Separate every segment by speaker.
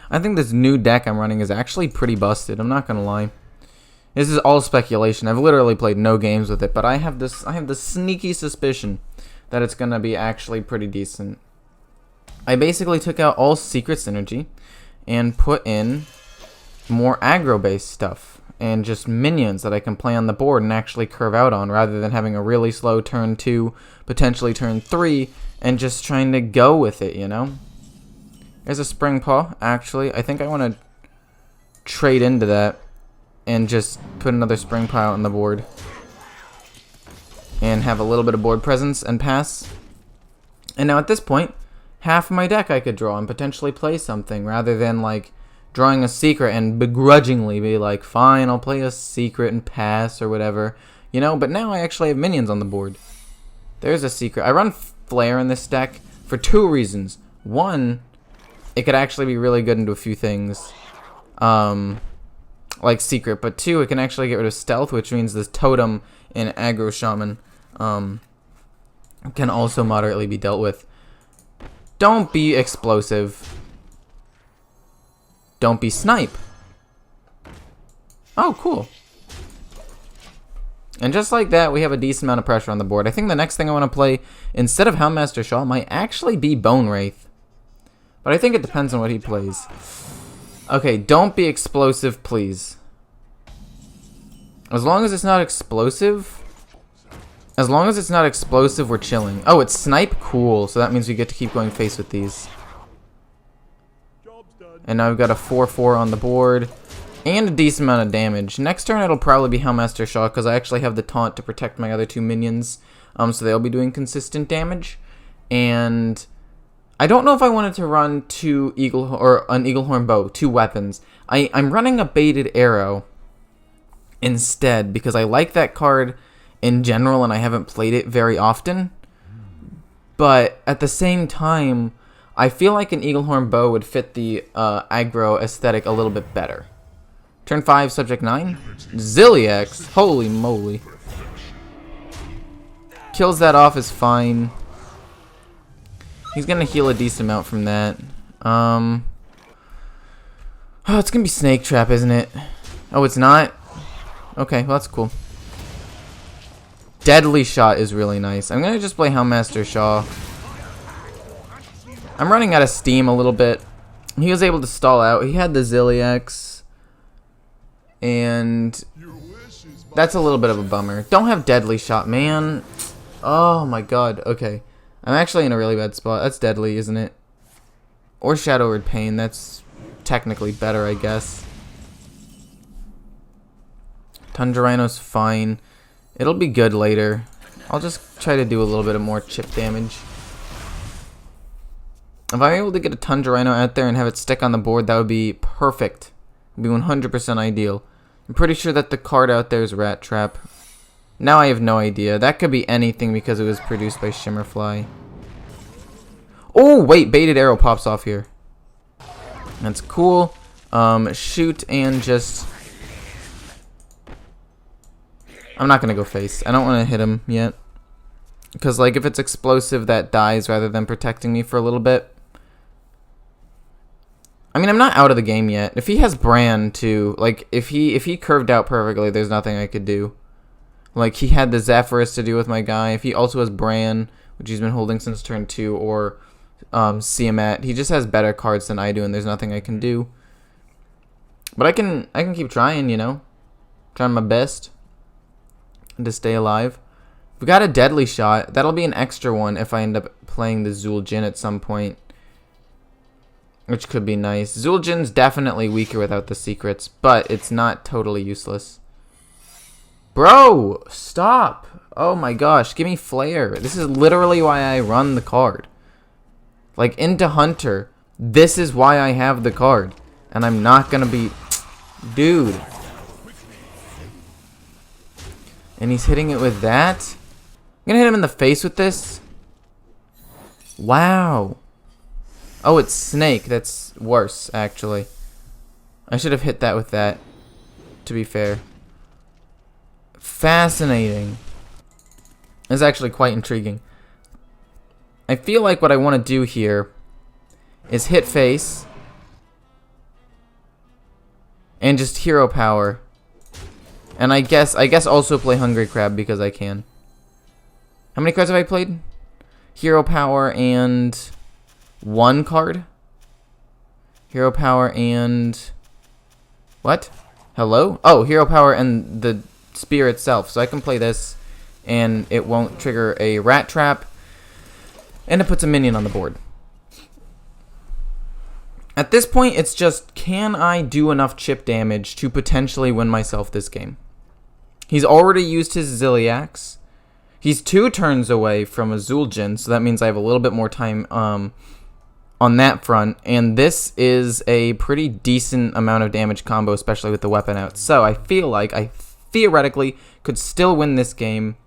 Speaker 1: I think this new deck I'm running is actually pretty busted. I'm not gonna lie. This is all speculation. I've literally played no games with it, but I have this sneaky suspicion that it's gonna be actually pretty decent. I basically took out all secret synergy and put in more aggro based stuff and just minions that I can play on the board and actually curve out on, rather than having a really slow turn 2, potentially turn 3, and just trying to go with it, you know? There's a Spring Paw, actually. I think I want to trade into that and just put another Spring Paw on the board and have a little bit of board presence and pass. And now at this point, half of my deck I could draw and potentially play something, rather than like drawing a secret and begrudgingly be like, fine, I'll play a secret and pass or whatever, you know. But now I actually have minions on the board. There's a secret. I run Flare in this deck for 2 reasons. One, it could actually be really good into a few things, like secret. But 2, it can actually get rid of stealth, which means this totem in aggro shaman can also moderately be dealt with. Don't be explosive. Don't be snipe. Oh, cool. And just like that, we have a decent amount of pressure on the board. I think the next thing I want to play, instead of Houndmaster Shaw, might actually be Bone Wraith. But I think it depends on what he plays. Okay, don't be explosive, please. As long as it's not explosive... we're chilling. Oh, it's snipe? Cool. So that means we get to keep going face with these. And now we've got a 4/4 on the board. And a decent amount of damage. Next turn it'll probably be Houndmaster Shaw, because I actually have the taunt to protect my other 2 minions. So they'll be doing consistent damage. And I don't know if I wanted to run an Eaglehorn Bow, 2 weapons. I'm running a Baited Arrow instead, because I like that card in general, and I haven't played it very often. But at the same time, I feel like an Eaglehorn Bow would fit the aggro aesthetic a little bit better. Turn 5, subject 9. Zilliax, holy moly. Kills that off is fine. He's gonna heal a decent amount from that. Oh, it's gonna be Snake Trap, isn't it? Oh, it's not? Okay, well that's cool. Deadly Shot is really nice. I'm gonna just play Houndmaster Shaw. I'm running out of steam a little bit. He was able to stall out. He had the Zilliax. And that's a little bit of a bummer. Don't have Deadly Shot, man. Oh my god. Okay. I'm actually in a really bad spot. That's deadly, isn't it? Or Shadow Word Pain. That's technically better, I guess. Tundra Rhino's fine. It'll be good later. I'll just try to do a little bit of more chip damage. If I'm able to get a Tundra Rhino out there and have it stick on the board, that would be perfect. It would be 100% ideal. I'm pretty sure that the card out there is Rat Trap. Now I have no idea. That could be anything because it was produced by Shimmerfly. Oh, wait. Baited Arrow pops off here. That's cool. Shoot and just... I'm not going to go face. I don't want to hit him yet. Because, like, if it's explosive, that dies rather than protecting me for a little bit. I mean, I'm not out of the game yet. If he has Bran, too, like, if he curved out perfectly, there's nothing I could do. Like, he had the Zephyrus to do with my guy. If he also has Bran, which he's been holding since turn 2, or Siamat, he just has better cards than I do, and there's nothing I can do. But I can keep trying, you know? Trying my best to stay alive. We got a Deadly Shot. That'll be an extra one if I end up playing the Zul'jin at some point, which could be nice. Zul'jin's definitely weaker without the secrets, but it's not totally useless. Bro, stop. Oh my gosh, give me Flare. This is literally why I run the card. Like, into Hunter, this is why I have the card. And I'm not gonna be... Dude. And he's hitting it with that? I'm gonna hit him in the face with this? Wow. Oh, it's Snake. That's worse, actually. I should have hit that with that, to be fair. Fascinating. It's actually quite intriguing. I feel like what I want to do here is hit face, And just hero power. And I guess also play Hungry Crab because I can. How many cards have I played? Hero power and 1 card. Hero power and what? Hello? Oh, hero power and the spear itself. So I can play this and it won't trigger a rat trap. And it puts a minion on the board. At this point, it's just, can I do enough chip damage to potentially win myself this game? He's already used his Ziliax. He's 2 turns away from a Zul'jin, so that means I have a little bit more time on that front. And this is a pretty decent amount of damage combo, especially with the weapon out. So I feel like I theoretically could still win this game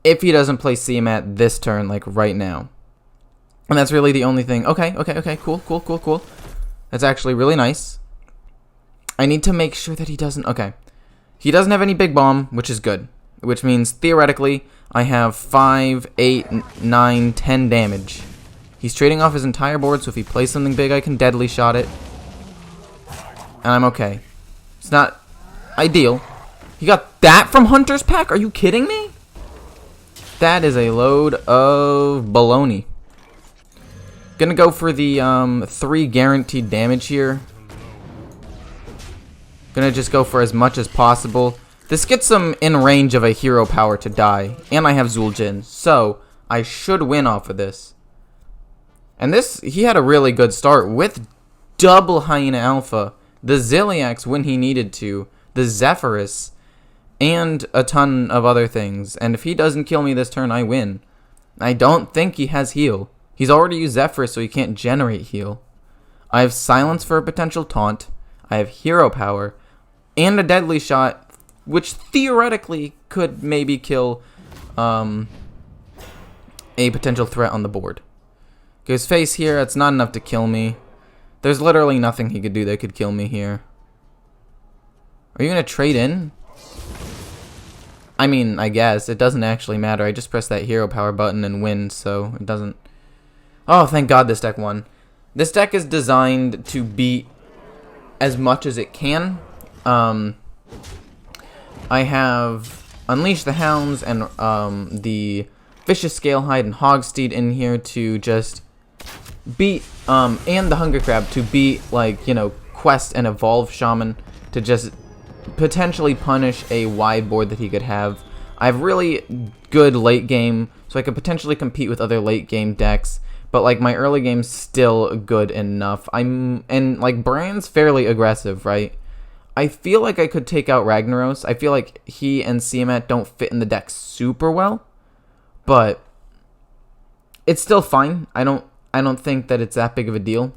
Speaker 1: if he doesn't play Siamat this turn, like right now. And that's really the only thing. Okay, cool. That's actually really nice. I need to make sure that he doesn't... Okay. He doesn't have any big bomb, which is good. Which means, theoretically, I have 5, 8, 9, 10 damage. He's trading off his entire board, so if he plays something big, I can deadly shot it. And I'm okay. It's not ideal. He got that from Hunter's Pack? Are you kidding me? That is a load of baloney. Gonna go for the 3 guaranteed damage here. Gonna just go for as much as possible. This gets him in range of a hero power to die. And I have Zul'jin, so I should win off of this. And this, he had a really good start with double Hyena Alpha, the Ziliax when he needed to, the Zephyrus, and a ton of other things. And if he doesn't kill me this turn, I win. I don't think he has heal. He's already used Zephyrus, so he can't generate heal. I have Silence for a potential taunt. I have hero power. And a deadly shot, which theoretically could maybe kill a potential threat on the board. His face here, that's not enough to kill me. There's literally nothing he could do that could kill me here. Are you going to trade in? I mean, I guess. It doesn't actually matter. I just press that hero power button and win, so it doesn't... Oh, thank God this deck won. This deck is designed to beat as much as it can. I have Unleash the Hounds and the Vicious Scalehide and Hogsteed in here to just beat, and the Hunger Crab to beat, like, you know, Quest and Evolve Shaman to just potentially punish a wide board that he could have. I have really good late game, so I could potentially compete with other late game decks. But, like, my early game's still good enough. And, like, Bran's fairly aggressive, right? I feel like I could take out Ragnaros. I feel like he and Siamat don't fit in the deck super well. But it's still fine. I don't think that it's that big of a deal.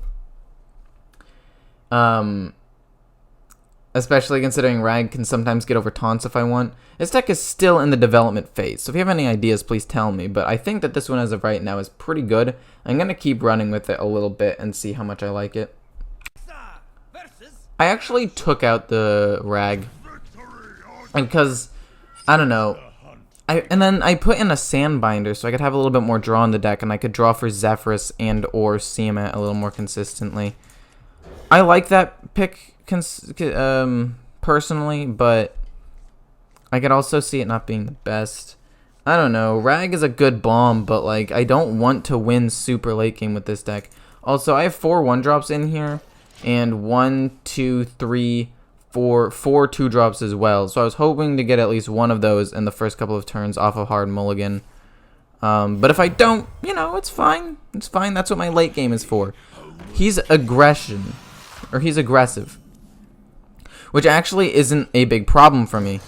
Speaker 1: Especially considering Rag can sometimes get over taunts if I want. This deck is still in the development phase, so if you have any ideas, please tell me. But I think that this one as of right now is pretty good. I'm going to keep running with it a little bit and see how much I like it. I actually took out the Rag because, I don't know, and then I put in a Sandbinder so I could have a little bit more draw in the deck, and I could draw for Zephyrus and or Siamat a little more consistently. I like that pick personally, but I could also see it not being the best. I don't know. Rag is a good bomb, but like I don't want to win super late game with this deck. Also, I have 4 1-drops in here, and 1, 2, 3, 4 2-drops as well. So I was hoping to get at least one of those in the first couple of turns off of Hard Mulligan. But if I don't, you know, it's fine. It's fine. That's what my late game is for. He's aggression, or he's aggressive, which actually isn't a big problem for me.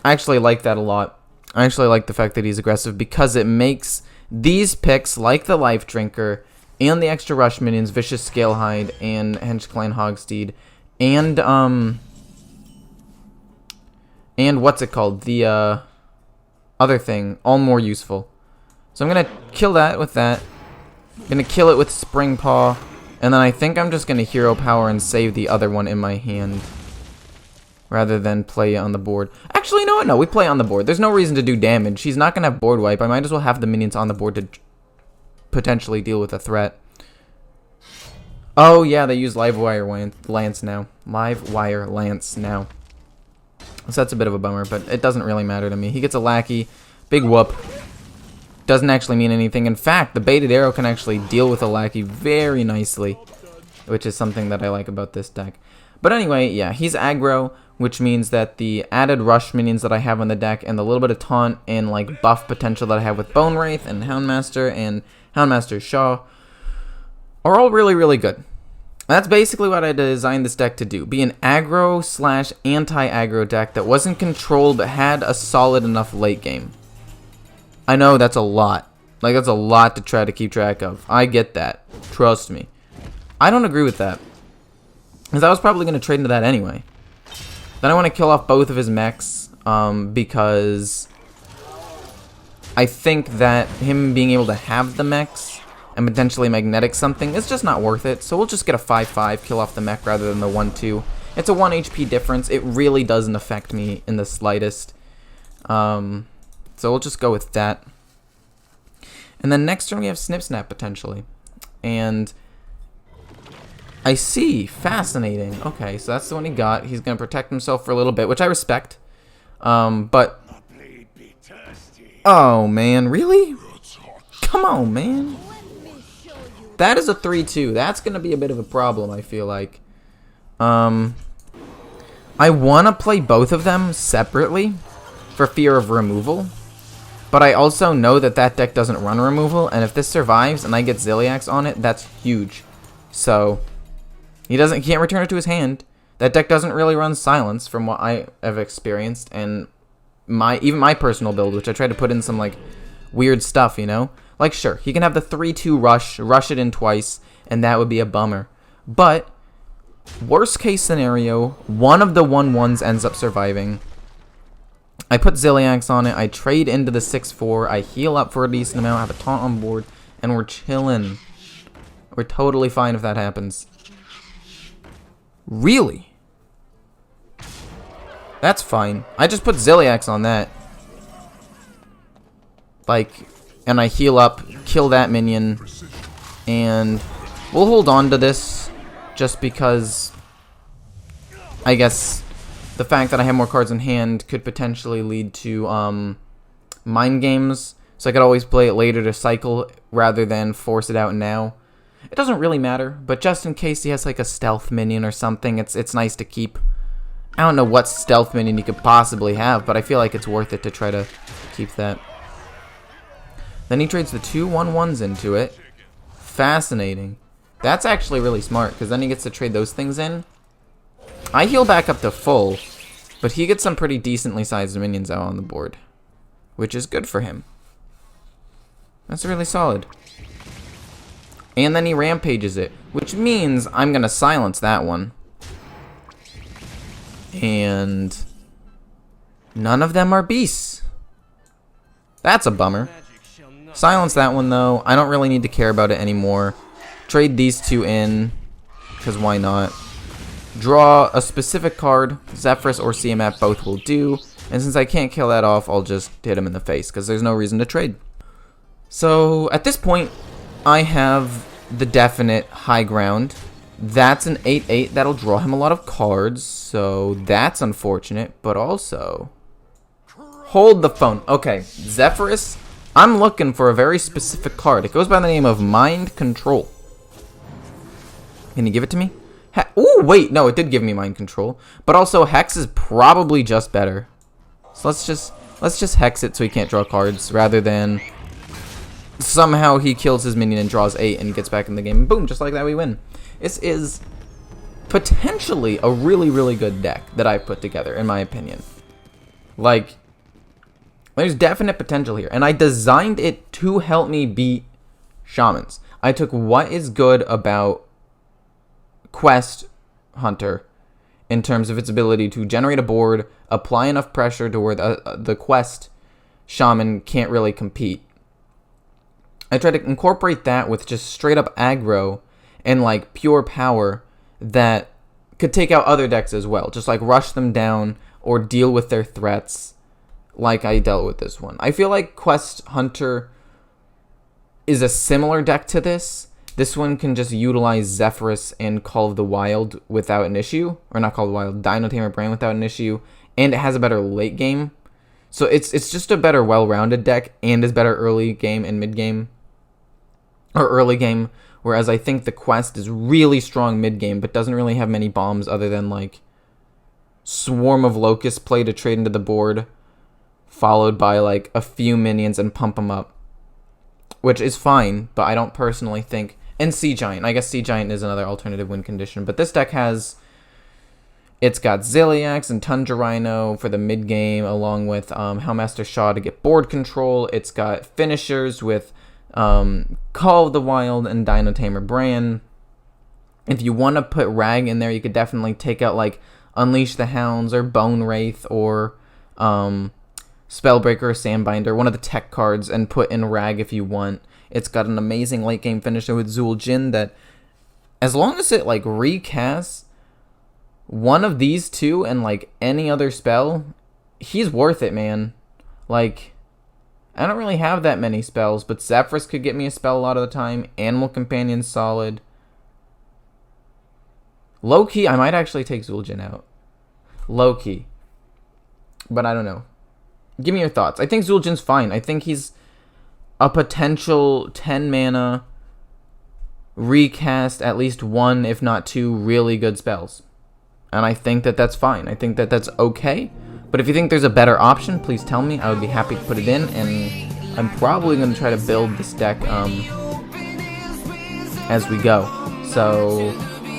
Speaker 1: I actually like that a lot. I actually like the fact that he's aggressive because it makes these picks, like the Life Drinker and the extra rush minions, Vicious Scalehide and Hench Clan Hogsteed, and what's it called? The other thing, all more useful. So I'm gonna kill that with that. I'm gonna kill it with Spring Paw, and then I think I'm just gonna hero power and save the other one in my hand, rather than play on the board. Actually, no, we play on the board. There's no reason to do damage. He's not gonna have board wipe. I might as well have the minions on the board to potentially deal with a threat. Oh, yeah, they use Lance now. Live Wire Lance now. So that's a bit of a bummer, but it doesn't really matter to me. He gets a lackey. Big whoop. Doesn't actually mean anything. In fact, the baited arrow can actually deal with a lackey very nicely, which is something that I like about this deck. But anyway, yeah, he's aggro, which means that the added rush minions that I have on the deck and the little bit of taunt and like buff potential that I have with Bone Wraith and Houndmaster Shaw are all really, really good. That's basically what I designed this deck to do. Be an aggro slash anti-aggro deck that wasn't controlled but had a solid enough late game. I know that's a lot. Like, that's a lot to try to keep track of. I get that. Trust me. I don't agree with that. Because I was probably going to trade into that anyway. Then I want to kill off both of his mechs. Because I think that him being able to have the mechs and potentially magnetic something is just not worth it. So we'll just get a 5-5, kill off the mech rather than the 1-2. It's a 1 HP difference. It really doesn't affect me in the slightest. So we'll just go with that. And then next turn we have Snip Snap potentially. And I see. Fascinating. Okay, so that's the one he got. He's going to protect himself for a little bit, which I respect. But... Oh, man. Really? Come on, man. That is a 3-2. That's going to be a bit of a problem, I feel like. I want to play both of them separately for fear of removal. But I also know that that deck doesn't run removal, and if this survives and I get Ziliax on it, that's huge. So, he can't return it to his hand. That deck doesn't really run silence from what I have experienced, and even my personal build, which I tried to put in some like weird stuff, you know? Like, sure, he can have the 3-2 rush it in twice, and that would be a bummer. But, worst case scenario, one of the 1-1s ends up surviving. I put Ziliax on it, I trade into the 6-4, I heal up for a decent amount, have a taunt on board, and we're chillin'. We're totally fine if that happens. Really? That's fine. I just put Ziliax on that. Like, and I heal up, kill that minion, and we'll hold on to this just because I guess the fact that I have more cards in hand could potentially lead to mind games, so I could always play it later to cycle rather than force it out now. It doesn't really matter, but just in case he has like a stealth minion or something, it's nice to keep. I don't know what stealth minion he could possibly have, but I feel like it's worth it to try to keep that. Then he trades the 2 1-1s into it. Fascinating. That's actually really smart, because then he gets to trade those things in. I heal back up to full, but he gets some pretty decently sized minions out on the board, which is good for him. That's really solid. And then he rampages it, which means I'm going to silence that one. And none of them are beasts. That's a bummer. Silence that one, though. I don't really need to care about it anymore. Trade these two in, because why not? Draw a specific card, Zephyrus or Tiamat, both will do. And since I can't kill that off, I'll just hit him in the face, because there's no reason to trade. So, at this point, I have the definite high ground. That's an 8-8. That'll draw him a lot of cards, so that's unfortunate. But also, hold the phone. Okay, Zephyrus, I'm looking for a very specific card. It goes by the name of Mind Control. Can you give it to me? Ooh, wait, no, it did give me Mind Control. But also, Hex is probably just better. So let's just Hex it so he can't draw cards, rather than somehow he kills his minion and draws 8 and gets back in the game. Boom, just like that we win. This is potentially a really, really good deck that I've put together, in my opinion. Like, there's definite potential here. And I designed it to help me beat Shamans. I took what is good about Quest Hunter in terms of its ability to generate a board, apply enough pressure to where the Quest Shaman can't really compete. I tried to incorporate that with just straight up aggro and like pure power that could take out other decks as well. Just like rush them down or deal with their threats like I dealt with this one. I feel like Quest Hunter is a similar deck to this This one can just utilize Zephyrus and Call of the Wild without an issue. Or not Call of the Wild, Dino Tamer Brand without an issue. And it has a better late game. So it's just a better well-rounded deck and is better early game and mid game. Or early game. Whereas I think the Quest is really strong mid game, but doesn't really have many bombs other than like Swarm of Locusts play to trade into the board, followed by like a few minions and pump them up. Which is fine, but I don't personally think... And Sea Giant. I guess Sea Giant is another alternative win condition. But this deck has... It's got Zilliax and Tundra Rhino for the mid-game, along with Hellmaster Shaw to get board control. It's got finishers with Call of the Wild and Dino Tamer Bran. If you want to put Rag in there, you could definitely take out like Unleash the Hounds or Bone Wraith or Spellbreaker or Sandbinder, one of the tech cards, and put in Rag if you want. It's got an amazing late game finisher with Zul Jin that, as long as it like recasts one of these two and like any other spell, he's worth it, man. Like, I don't really have that many spells, but Zephyrus could get me a spell a lot of the time. Animal Companion's solid. Low-key, I might actually take Zul'jin out. Low-key. But I don't know. Give me your thoughts. I think Zul'jin's fine. I think he's a potential 10 mana recast at least one, if not two, really good spells. And I think that that's fine. I think that that's okay. But if you think there's a better option, please tell me. I would be happy to put it in. And I'm probably going to try to build this deck as we go. So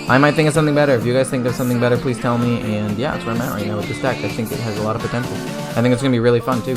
Speaker 1: I might think of something better. If you guys think of something better, please tell me. And yeah, that's where I'm at right now with this deck. I think it has a lot of potential. I think it's going to be really fun too.